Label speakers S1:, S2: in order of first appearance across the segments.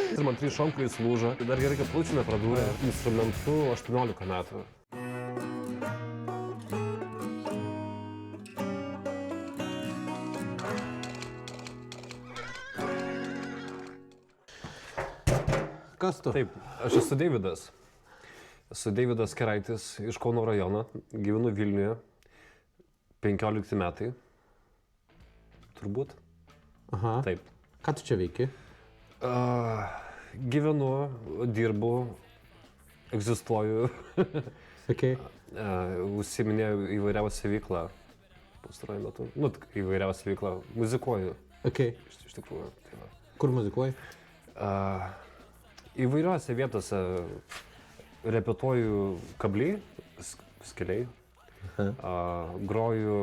S1: Ir man 3 šonkliai slūžo. Dar gerai, kad plaučių nepradūrė. Instrumentu 18 metų.
S2: Kas tu?
S1: Taip, aš esu Deividas. Esu Deividas Keraitis iš Kauno rajono. Gyvenu Vilniuje. 15 metai. Turbūt.
S2: Aha.
S1: Taip.
S2: Ką tu čia veiki?
S1: Gyvenu, dirbu, egzistuoju.
S2: Sakei.
S1: Užsiminėjau įvairiausią veiklą pastaruoju metu. Nu, įvairiausią veiklą. Muzikuoju.
S2: Okay.
S1: Iš tikrųjų. Tai va.
S2: Kur muzikuoji?
S1: Įvairiuose vietose repetuoju kabliai, skeliai. Groju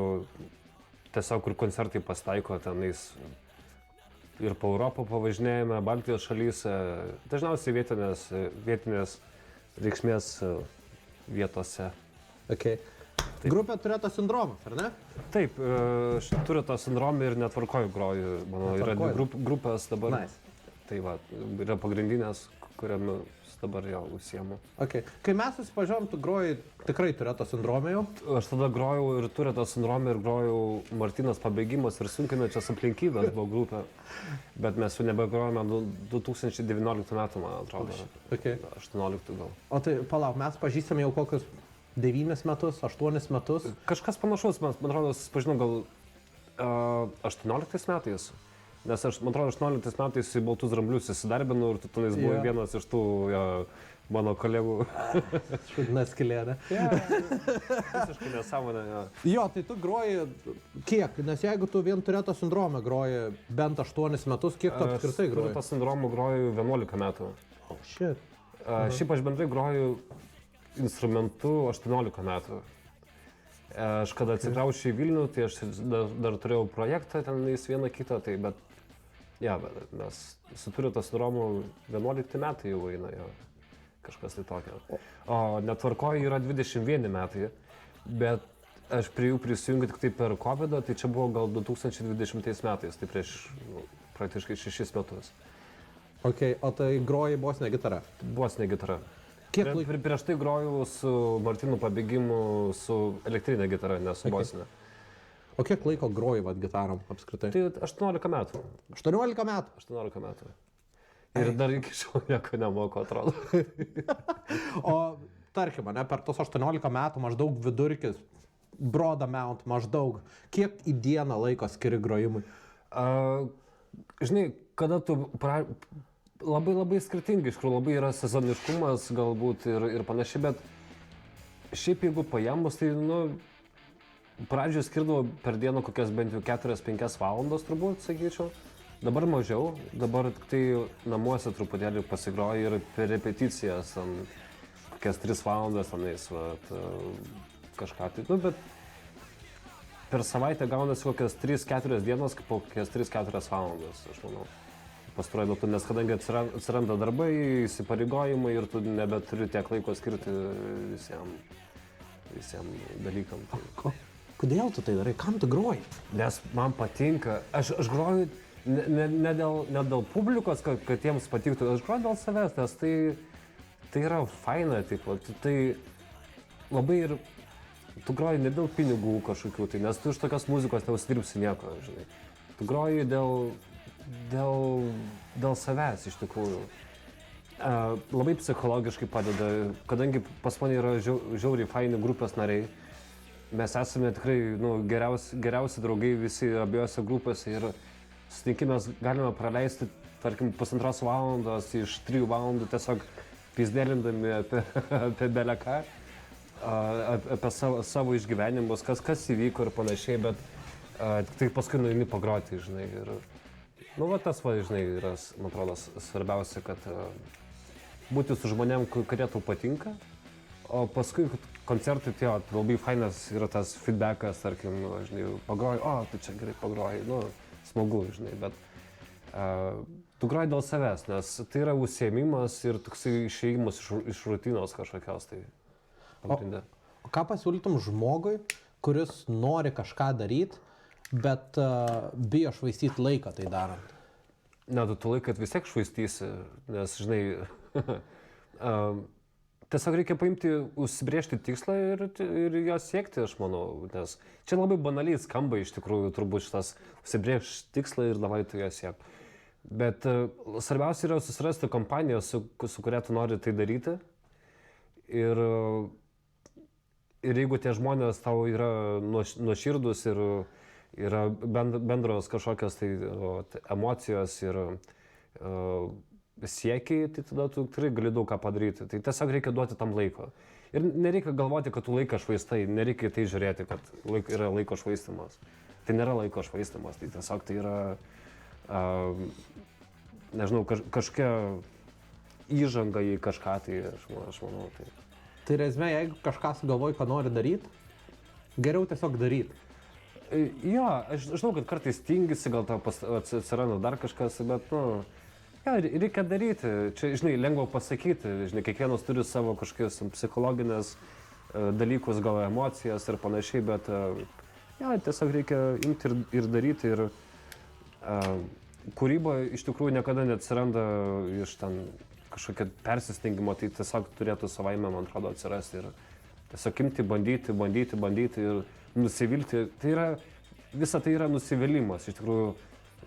S1: tiesiog, kur koncertai pasitaiko, tenais ir po Europą pavažinėjame, Baltijos šalyse, dažniausiai vietinės reikšmės vietose.
S2: Okay. Grupė Tureto sindromas, ar ne?
S1: Taip, aš turiu tą sindromą ir netvarkoju groju. Mano yra grupės dabar. Nice. Tai va, yra pagrindinės, kuriamis dabar jau užsiemu.
S2: Okay. Kai mes susipažinom, tu groji tikrai Tureto sindromą jau?
S1: Aš tada grojau ir Tureto sindromą ir grojau Martynas pabėgimas ir sunkinančias aplinkybės buvo grupė. Bet mes jau nebegrojame 2019 metų, man atrodo.
S2: Okay.
S1: 18 gal.
S2: O tai palauk, mes pažįstam jau kokius 9 metus, 8 metus?
S1: Kažkas panašus, man atrodo, susipažinom gal 18 metais. Nes aš, man atrodo, 18 metais į Baltus Dramblius įsidarbinau ir tu tenais buvai vienas iš tų mano kolegų.
S2: Šudina skylė, ne?
S1: Visiškai nesąmonė.
S2: Jo, tai tu groji kiek? Nes jeigu tu vien Tureto sindromą groji bent 8 metus, kiek tu apskritai groji?
S1: Tureto sindromą groju 11 metų.
S2: Oh, shit.
S1: Šiaip aš bendrai groju instrumentu 18 metų. Aš kada atsikraučiau į Vilnių, tai aš dar turėjau projektą, tenais vieną kitą, tai bet mes su Tureto sindromu 11 metai jau eina, kažkas tai tokio. O netvarkoju yra 21 metai, bet aš prie jų prisijungiu tik tai per COVID, tai čia buvo gal 2020 metais, tai prieš praktiškai 6 metus.
S2: Ok, o tai groji bosinę gitarą?
S1: Bosinę gitarą. Prieš tai grojau su Martynu pabėgimu su elektrinė gitara, ne su bosinė.
S2: O kiek laiko groji gitarom apskritai?
S1: Tai 18 metų.
S2: 18 metų?
S1: 18 metų. Ir dar iki šiol nieko nemoku, atrodo.
S2: O tarkim, per tos 18 metų maždaug vidurkis, broad amount maždaug, kiek į dieną laiko skiri grojimui?
S1: Žinai, kada tu labai skirtingai, iš tikrųjų labai yra sezoniškumas galbūt ir panašiai, bet šiaip jeigu paėmus, tai pradžioje skirdavau per dieną kokias bent jau 4-5 valandas turbūt, sakyčiau. Dabar mažiau, dabar tik tai namuose truputėlį pasigroju ir per repeticijas, kokias 3 valandas tenais, kažką tai, bet per savaitę gaunasi kokias 3-4 dienas, po kokias 3-4 valandas, aš manau. Pastaruoju metu, nes kadangi atsiranda darbai, įsipareigojimai ir tu nebeturi tiek laiko skirti visiems dalykam.
S2: Kodėl tu tai darai? Kam tu groji?
S1: Nes man patinka. Aš groju ne dėl publikos, kad jiems patiktų, aš groju dėl savęs, nes tai yra faina, tai labai ir tu groji ne dėl pinigų kažkokių, nes tu iš tokios muzikos neužsidirbsi nieko, žinai. Tu groji dėl savęs iš tikrųjų. Labai psichologiškai padeda, kadangi pas mane yra žiauriai faini grupės nariai. Mes esame tikrai geriausi draugai visi abiejose grupėse ir susitikimės galime praleisti, tarkim, 1,5 valandos iš 3 valandų tiesiog pizdėlindami apie beleką, apie savo išgyvenimus, kas įvyko ir panašiai, bet tik paskui nueini pagroti, žinai. Ir tas, žinai, yra, man atrodo, svarbiausia, kad būti su žmonėm, kurie tau patinka, o paskui koncertui labai fainas yra tas feedbackas, tarkim, žinai, pagroji, tu čia gerai pagroji, smagu, žinai, bet tu groji dėl savęs, nes tai yra užsiėmimas ir toksai išėjimas iš rutinos kažkokios, tai pagrindė.
S2: O ką pasiūlytum žmogui, kuris nori kažką daryti, bet bijo švaistyti laiką tai darant?
S1: Na, tu laiką vis tiek švaistysi, nes, žinai, tiesiog reikia paimti, užsibriežti tikslą ir jo siekti, aš manau, nes čia labai banaliai skamba iš tikrųjų, turbūt šitas užsibriežti tikslą ir davai tu jo siekti. Bet svarbiausia yra susirasti kompaniją, su kuria tu nori tai daryti. Ir jeigu tie žmonės tau yra nuoširdus ir yra bendros kažkokios tai emocijos ir siekiai, tai tada tu tikrai gali daug ką padaryti. Tai tiesiog reikia duoti tam laiko. Ir nereikia galvoti, kad tu laiką švaistai, nereikia tai žiūrėti, kad yra laiko švaistimas. Tai nėra laiko švaistimas, tai tiesiog tai yra, nežinau, kažkokia įžanga į kažką, tai aš manau.
S2: Tai rezme, jeigu kažką sugalvoji, ką nori daryti, geriau tiesiog daryti.
S1: Jo, aš žinau, kad kartais tingisi, gal tau atsiranda dar kažkas, bet, reikia daryti. Čia, žinai, lengva pasakyti, žinai, kiekvienas turi savo kažkokias psichologinės dalykus, gal emocijas ir panašiai, bet, tiesiog reikia imti ir daryti. Ir kūryba iš tikrųjų niekada neatsiranda iš ten kažkokio persistengimo, tai tiesiog turėtų savaime, man atrodo, atsirasti ir tiesiog imti, bandyti ir nusivilti. Visa tai yra nusivylimas, iš tikrųjų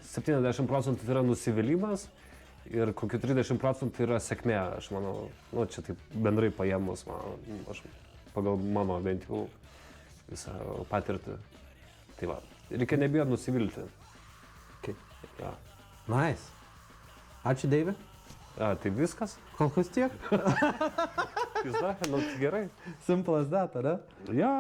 S1: 70% tai yra nusivylimas ir kokiu 30% yra sėkmė, aš manau, čia taip bendrai paėmus, pagal mano bent jau visą patirtį. Tai va, reikia nebijoti nusivilti.
S2: Okay.
S1: Ja.
S2: Nice. Ačiū, Deivi.
S1: Tai viskas?
S2: Kol kas tiek.
S1: Gerai.
S2: Simple as that, ne?
S1: Ja.